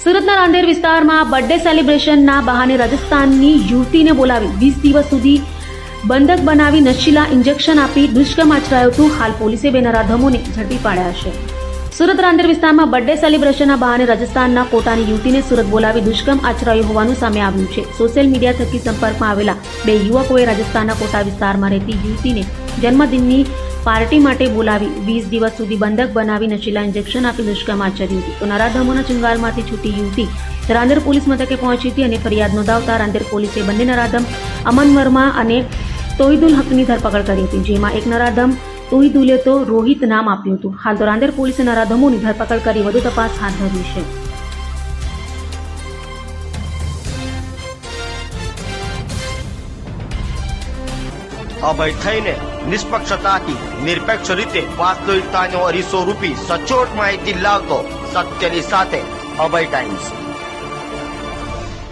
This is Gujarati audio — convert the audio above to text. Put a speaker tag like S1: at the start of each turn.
S1: સુરતના રાંદેર વિસ્તારમાં બર્થડે સેલિબ્રેશનના બહાને રાજસ્થાનની યુવતીને બોલાવી 20 દિવસ સુધી બંધક બનાવી નશીલા ઇન્જેક્શન આપી દુષ્કર્મ આચરાયું હતું. હાલ પોલીસે બે નરાધમોને ઝડપી પાડ્યા છે. સુરત રાંદેર વિસ્તારમાં બર્થડે સેલિબ્રેશનના બહાને રાજસ્થાનના કોટાની યુવતીને સુરત બોલાવી દુષ્કર્મ આચરાયું હોવાનું સામે આવ્યું છે. સોશિયલ મીડિયા થકી સંપર્કમાં આવેલા બે યુવકોએ રાજસ્થાનના કોટા વિસ્તારમાં રહેતી યુવતીને જન્મદિનની પાર્ટી માટે બોલાવી 20 દિવસ સુધી બંધક બનાવી નશીલા ઇન્જેક્શન આપી દુષ્કર્મ આચર્યું હતું. તો નરાધમોના ચુંગાલમાંથી છૂટી યુવતી રાંદેર પોલીસ મથકે પહોંચી હતી અને ફરિયાદ નોંધાવતા રાંદેર પોલીસે બંને નરાધમ અમન વર્મા અને તોહિદુલ હકની ધરપકડ કરી હતી. જેમાં એક નરાધમ તોહિદુલે તો રોહિત નામ આપ્યું હતું. હાલ તો રાંદેર પોલીસે નરાધમોની ધરપકડ કરી વધુ તપાસ હાથ ધરી છે.
S2: અભય થઈને નિષ્પક્ષતાથી નિરપેક્ષ રીતે વાસ્તવિકતાનો અરીસો રૂપી સચોટ માહિતી લાવતો સત્યની સાથે અભય ટાઈમ્સ.